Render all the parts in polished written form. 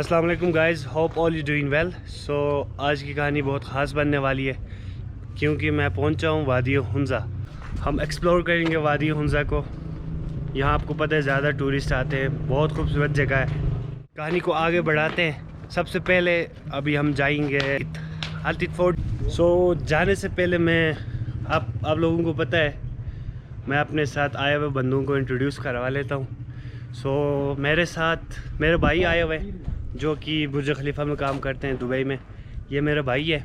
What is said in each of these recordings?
अस्सलाम वालेकुम guys, hope all you doing well. So आज की कहानी बहुत ख़ास बनने वाली है क्योंकि मैं पहुंचा हूं वादी हुंज़ा। हम एक्सप्लोर करेंगे वादी हुंज़ा को। यहाँ आपको पता है ज़्यादा टूरिस्ट आते हैं, बहुत खूबसूरत जगह है। कहानी को आगे बढ़ाते हैं। सबसे पहले अभी हम जाएंगे अल्तित फोर्ट। सो जाने से पहले मैं आप लोगों को पता है मैं अपने साथ आए हुए बंदों को इंट्रोड्यूस करवा लेता हूँ। सो मेरे साथ मेरे भाई आए हुए जो कि बुर्ज खलीफा में काम करते हैं दुबई में। ये मेरा भाई है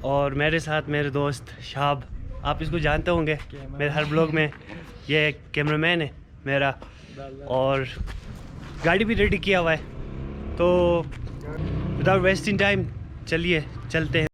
और मेरे साथ मेरे दोस्त शाब, आप इसको जानते होंगे मेरे हर ब्लॉग में। ये कैमरामैन है मेरा और गाड़ी भी रेडी किया हुआ है। तो विदाउट वेस्टिंग टाइम चलिए चलते हैं।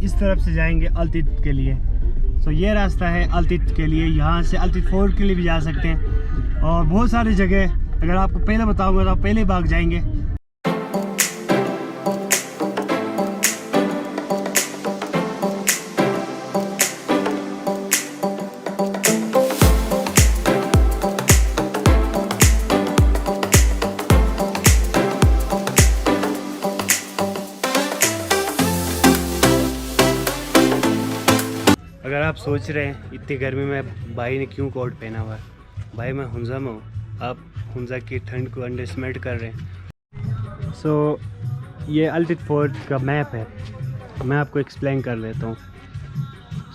इस तरफ से जाएंगे अल्तित के लिए। सो ये रास्ता है अल्तित के लिए। यहाँ से अल्तित फोर्ट के लिए भी जा सकते हैं और बहुत सारी जगह अगर आपको पहले बताऊंगा तो आप पहले भाग जाएंगे। अगर आप सोच रहे हैं इतनी गर्मी में भाई ने क्यों कोट पहना हुआ है, भाई मैं हुंज़ा में हूँ, आप हुंज़ा की ठंड को अंडरएस्टिमेट कर रहे हैं। सो ये अल्तित फोर्ट का मैप है, मैं आपको एक्सप्लेन कर लेता हूँ।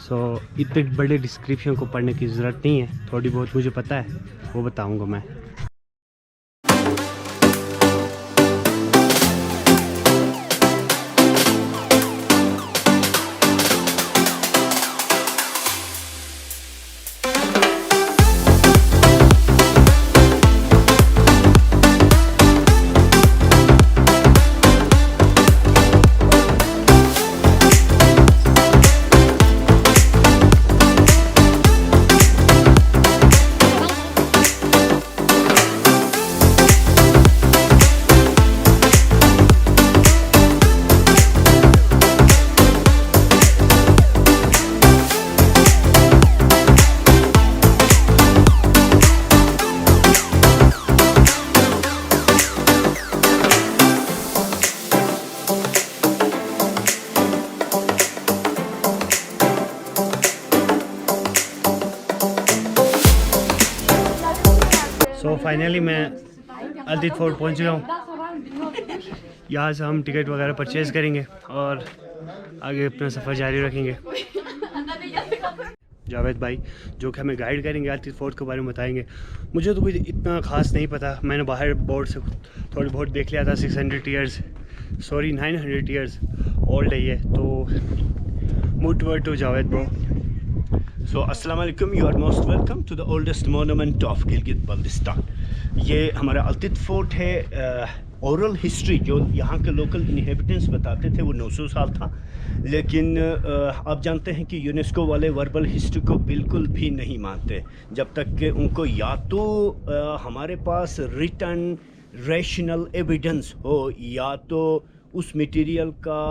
सो इतने बड़े डिस्क्रिप्शन को पढ़ने की ज़रूरत नहीं है, थोड़ी बहुत मुझे पता है वो बताऊँगा मैं। सो फाइनली मैं अल्तित फोर्ट पहुंच गया हूँ। यहाँ से हम टिकट वगैरह परचेज़ करेंगे और आगे अपना सफ़र जारी रखेंगे। जावेद भाई जो कि हमें गाइड करेंगे, अल्तित फोर्ट के बारे में बताएंगे। मुझे तो कुछ इतना ख़ास नहीं पता, मैंने बाहर बोर्ड से थोड़ी बहुत देख लिया था। 900 ईयर्स ओल्ड है ये। तो move toward to Javed bro. So अस्सलाम वालेकुम, you are most welcome to the oldest monument of Gilgit Baltistan. ये हमारा अल्तित फोर्ट है। ओरल हिस्ट्री जो यहाँ के लोकल इनहेबिटेंट्स बताते थे वो 900 साल था, लेकिन आप जानते हैं कि यूनेस्को वाले वर्बल हिस्ट्री को बिल्कुल भी नहीं मानते जब तक कि उनको या तो हमारे पास रिटन रैशनल एविडेंस हो या तो उस मटेरियल का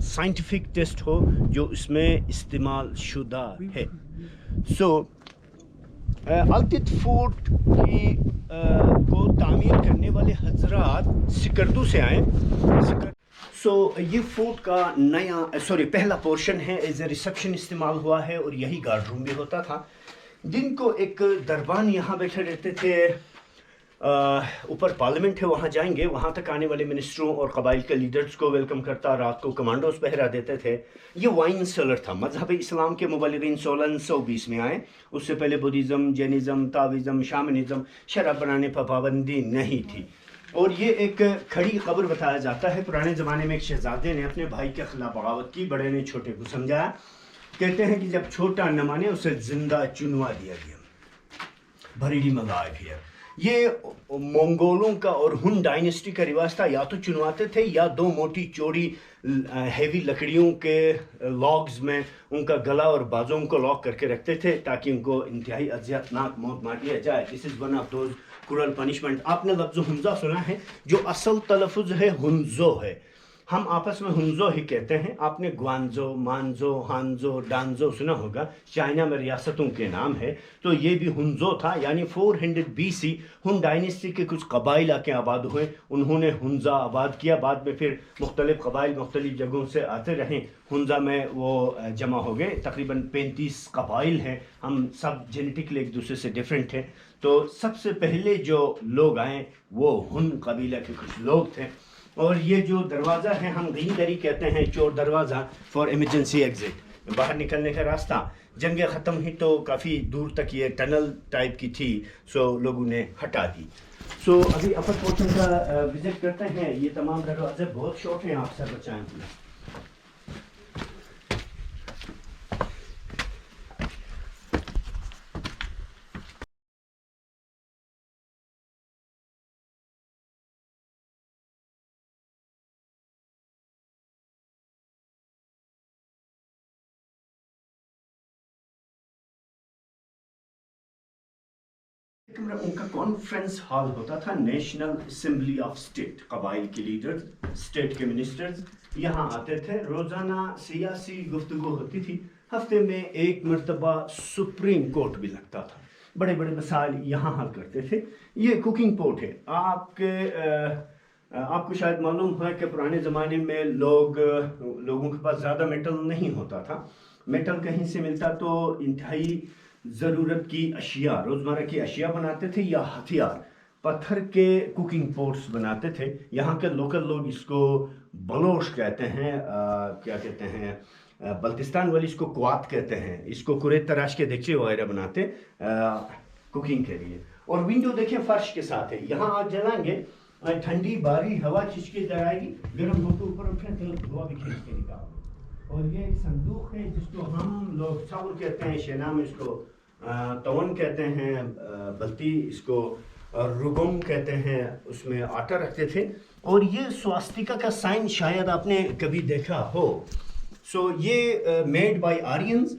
साइंटिफिक टेस्ट हो जो इसमें इस्तेमाल शुदा है। सो अल्तित फोर्ट की को तामीर करने वाले हजरात सिकरदू से आए। सो ये फोर्ट का पहला पोर्शन है, एज ए रिसेप्शन इस्तेमाल हुआ है और यही गार्ड रूम भी होता था। दिन को एक दरबान यहाँ बैठे रहते थे ऊपर पार्लियामेंट है, वहाँ जाएंगे। वहाँ तक आने वाले मिनिस्टरों और कबाइल के लीडर्स को वेलकम करता, रात को कमांडोज पहरा देते थे। ये वाइन सेलर था। मजहब इस्लाम के मुबल्लिगीन 1620 में आए। उससे पहले बुद्धिज़्म, जैनिज़्म, ताविज़्म, शामनिज़्म, शराब बनाने पर पाबंदी नहीं थी। और ये एक खड़ी खबर बताया जाता है। पुराने ज़माने में एक शहजादे ने अपने भाई के खिलाफ बगावत की, बड़े ने छोटे को समझाया। कहते हैं कि जब छोटा न माने उसे जिंदा चुनवा दिया गया। बरेली में लाइव हियर। ये मंगोलों का और हुन डायनेस्टी का रिवाज था। या तो चुनवाते थे या दो मोटी चौड़ी हैवी लकड़ियों के लॉग्स में उनका गला और बाजों को लॉक करके रखते थे ताकि उनको इंतहाई अजियतनाक मौत मार दिया जाए। This is one of those cruel punishment. आपने लफ्ज़ हुंजा सुना है, जो असल तलफ़ुज़ है हुंजो है। हम आपस में हुंजो ही कहते हैं। आपने ग्वांजो, मानजो, हानजो, डांजो सुना होगा, चाइना में रियासतों के नाम है। तो ये भी हुंजो था। यानी 400 BC हुन डायनेस्टी के कुछ कबाइल आके आबाद हुए, उन्होंने हुंजा आबाद किया। बाद में फिर मुख्तलिफ कबाइल मुख्तलिफ जगहों से आते रहे, हुंजा में वो जमा हो गए। तकरीबन 35 कबाइल हैं। हम सब जेनेटिकली एक दूसरे से डिफरेंट हैं। तो सबसे पहले जो लोग आए वो हुन कबीला के कुछ लोग थे। और ये जो दरवाज़ा है हम गीदरी कहते हैं, चोर दरवाज़ा, फॉर इमरजेंसी एग्जिट, बाहर निकलने का रास्ता। जंग ख़त्म हुई तो काफ़ी दूर तक ये टनल टाइप की थी, सो लोगों ने हटा दी। सो अभी अपर पोर्शन का विजिट करते हैं। ये तमाम दरवाजे बहुत शॉर्ट हैं, आप सब बचाएँ। उनका कॉन्फ्रेंस हॉल होता था, नेशनल असेंबली ऑफ स्टेट। कबाइल के लीडर्स, स्टेट के मिनिस्टर्स यहाँ आते थे। रोज़ाना सियासी गुफ्तगू होती थी। हफ्ते में एक मरतबा सुप्रीम कोर्ट भी लगता था। बड़े बड़े मसाइल यहाँ हल करते थे। ये कुकिंग पोट है। आपको शायद मालूम है कि पुराने ज़माने में लोगों के पास ज़्यादा मेटल नहीं होता था। मेटल कहीं से मिलता तो इंतहाई ज़रूरत की अशिया, रोज़मर्रा की अशिया बनाते थे या हथियार। पत्थर के कुकिंग पोट्स बनाते थे। यहाँ के लोकल लोग इसको बलोश कहते हैं। क्या कहते हैं, बल्तिस्तान वाली इसको क्वात कहते हैं। इसको कुरेद तराश के देगचे वगैरह बनाते कुकिंग के लिए। और विंडो देखें फर्श के साथ है। यहाँ आज जलाएंगे, ठंडी बारी हवा खिंच के आएगी, गर्म होकर ऊपर उठे तो हवा भी खींच के निकाल। और ये एक संदूक है जिसको हम लोग चावल कहते हैं, शेना में इसको तवन कहते हैं, बल्ती इसको रुगम कहते हैं। उसमें आटा रखते थे। और ये स्वास्तिका का साइन शायद आपने कभी देखा हो। सो ये मेड बाय आर्यंस।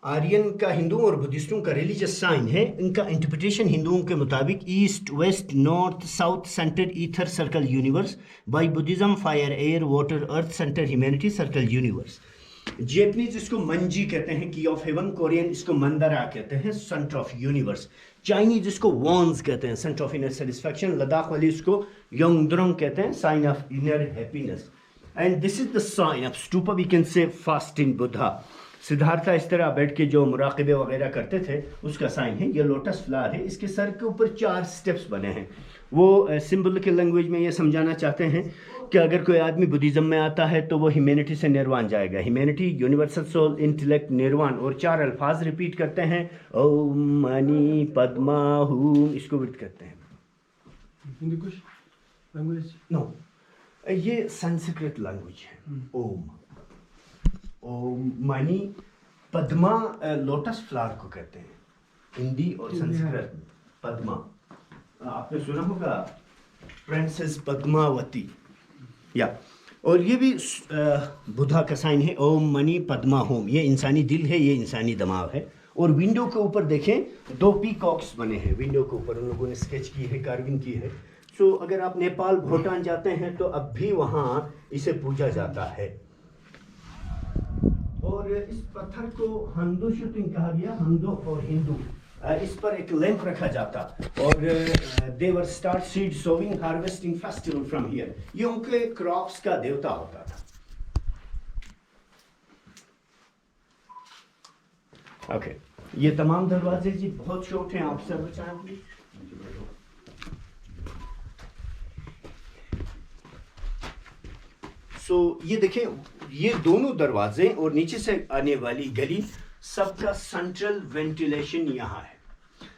आर्यन का हिंदुओं और बुद्धिस्टों का रिलीजियस साइन है। इनका इंटरप्रिटेशन हिंदुओं के मुताबिक east, west, north, south, centre, ether, circle, universe. By Buddhism fire, air, water, earth, centre, humanity, circle, universe. Japanese इसको मंजी कहते हैं, की ऑफ हेवन। कोरियन इसको मंदरा कहते हैं, सेंटर ऑफ यूनिवर्स। चाइनीज इसको वॉन्स कहते हैं, centre of inner satisfaction. Ladakh वाली इसको योंगद्रोंग कहते हैं, sign of inner happiness. And this is the sign of stupa, we can say fasting Buddha. Siddhartha इस तरह बैठ के जो मुराक़बे वगैरह करते थे उसका साइन है। ये लोटस फ्लावर है। इसके सर के ऊपर 4 स्टेप्स बने हैं। वो सिंबल के लैंग्वेज में ये समझाना चाहते हैं कि अगर कोई आदमी बुद्धिज़्म में आता है तो वो ह्यूमैनिटी से निर्वाण जाएगा। ह्यूमैनिटी, यूनिवर्सल सोल, इंटेलेक्ट, निर्वाण। और 4 अल्फाज रिपीट करते हैं, ओम मनी पद्मा हूम। इसको विद करते हैं। हिंदी कुछ लैंग्वेज? नो, ये संस्कृत लैंग्वेज है। Om Om money Padma lotus flower को कहते हैं, हिंदी और संस्कृत में पद्मा। आपने सुना होगा प्रिंसेस पद्मावती या। और ये भी बुद्धा का साइन है, ओम मनी पद्मा होम। ये इंसानी दिल है, ये इंसानी दिमाग है। और विंडो के ऊपर देखें 2 पीकॉक्स बने हैं। विंडो के ऊपर उन लोगों ने स्केच की है, कार्विंग की है। सो अगर आप नेपाल, भूटान जाते हैं तो अब भी वहाँ इसे पूजा जाता है। और इस पत्थर को हंदो शूटिंग कहा गया, हंदो और हिंदू। इस पर एक लैंप रखा जाता और they were start seed sowing harvesting festival from here. ये उनके क्रॉप्स का देवता होता था। ओके, ये तमाम दरवाजे जी बहुत शॉर्ट हैं। आप सब बचाएं प्लीज। सो ये देखें, ये दोनों दरवाजे और नीचे से आने वाली गली, सबका सेंट्रल वेंटिलेशन यहाँ है।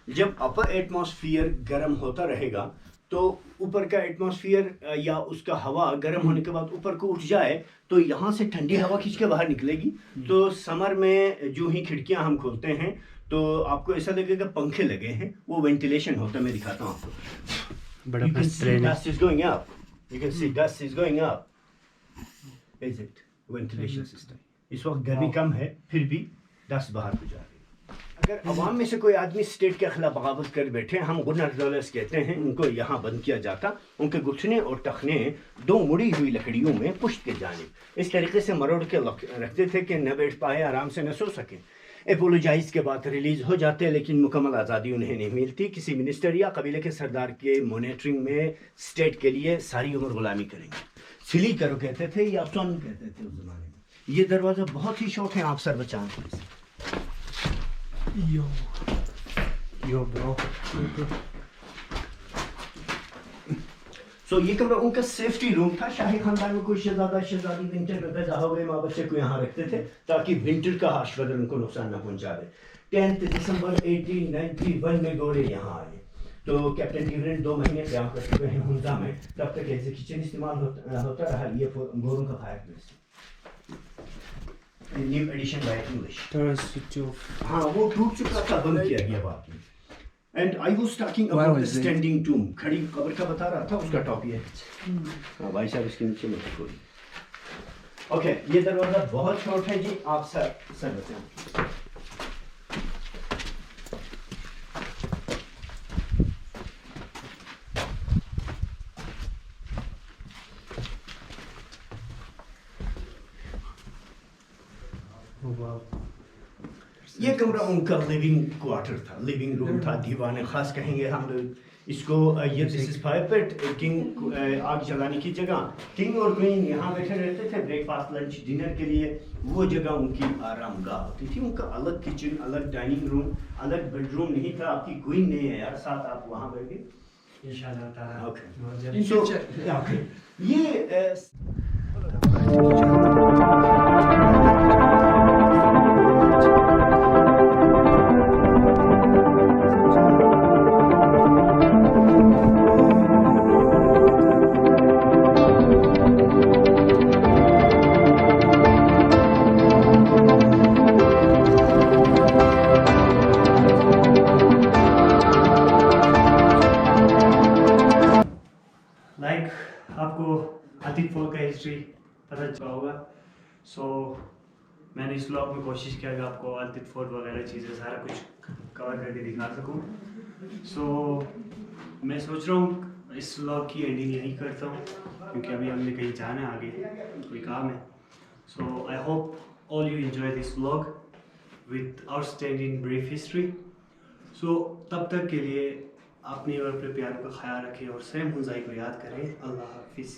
जब अपर एटमॉस्फेयर गर्म होता रहेगा तो ऊपर का एटमॉस्फेयर या उसका हवा गर्म होने के बाद ऊपर को उठ जाए तो यहाँ से ठंडी हवा खींच के बाहर निकलेगी। तो समर में जो ही खिड़कियाँ हम खोलते हैं तो आपको ऐसा लगेगा पंखे लगे हैं, वो वेंटिलेशन होता है। मैं दिखाता हूँ आपको। बड़ा You can मस्त see ट्रेन है। dust is going up. You can see dust is going up. Is it ventilation system? इस वक्त गर्मी कम है फिर भी डस्ट बाहर को जा रही है। अगर अवाम में से कोई आदमी स्टेट के खिलाफ बगावत कर बैठे, हम गुनर डॉलर्स कहते हैं, उनको यहाँ बंद किया जाता। उनके घुटने और टखने दो मुड़ी हुई लकड़ियों में पुश्त के जानिब इस तरीके से मरोड़ के रखते थे कि न बैठ पाए, आराम से न सो सकें। एपोलोजाइज के बाद रिलीज हो जाते, लेकिन मुकम्मल आज़ादी उन्हें नहीं मिलती। किसी मिनिस्टर या कबीले के सरदार के मॉनिटरिंग में स्टेट के लिए सारी उम्र गुलामी करेंगे। सिली करो कहते थे या सन कहते थे उस जमाने में। ये दरवाज़ा बहुत ही शौक है आप सर बचाएं। यो ब्रो। सो ये कमरा उनका सेफ्टी रूम था। शाही खानदान में कोई शहजादा शहजादी विंटर में पैदा हो गए, माँ बच्चे को यहाँ रखते थे ताकि विंटर का हाश वेदर उनको नुकसान न पहुँचावे। 10 दिसंबर 1891 में गोरे यहाँ आए। तो कैप्टन टिवरेंट 2 महीने काम करते हुए हैं हुंजा में, तब तक एज ए किचन इस्तेमाल होता रहा। ये गोरों का fireplace, new addition by English. थोड़ा स्विच ऑफ। हाँ, वो टूट चुका था, बंद किया गया बाद में। And I was talking about the standing tomb, खड़ी कब्र का बता रहा था, उसका टॉपिक है। हाँ भाई साहब, इसके नीचे मत कोई। ओके, ये दरवाजा बहुत शॉर्ट है जी, आप सर बताएं। ये कमरा उनका लिविंग क्वार्टर था, लिविंग रूम था, दीवान खास कहेंगे हम लोग इसको। ये this is fire pit, king आग जलाने की जगह। किंग और क्वीन यहाँ बैठे रहते थे ब्रेकफास्ट लंच डिनर के लिए। वो जगह उनकी आरामगाह होती थी। उनका अलग किचन, अलग डाइनिंग रूम, अलग बेडरूम नहीं था। आपकी क्वीन नहीं है यार साथ, आप वहाँ बैठे इंशाल्लाह ताला। ओके। सो ये आपको आतिफ फोर्ट का हिस्ट्री पता चला होगा। सो मैंने इस व्लॉग में कोशिश किया कि आपको आतिफ फोर्ट वगैरह चीज़ें सारा कुछ कवर करके दिखा सकूं। सो मैं सोच रहा हूँ इस व्लॉग की एंडिंग यही करता हूँ, क्योंकि अभी हमने कहीं जाना है, आगे कोई काम है। So I hope all you enjoy this vlog with outstanding brief history. So तब तक के लिए अपने और अपने प्यारों का ख्याल रखें और सैम हुंजाई को याद करें। अल्लाह हाफिज़।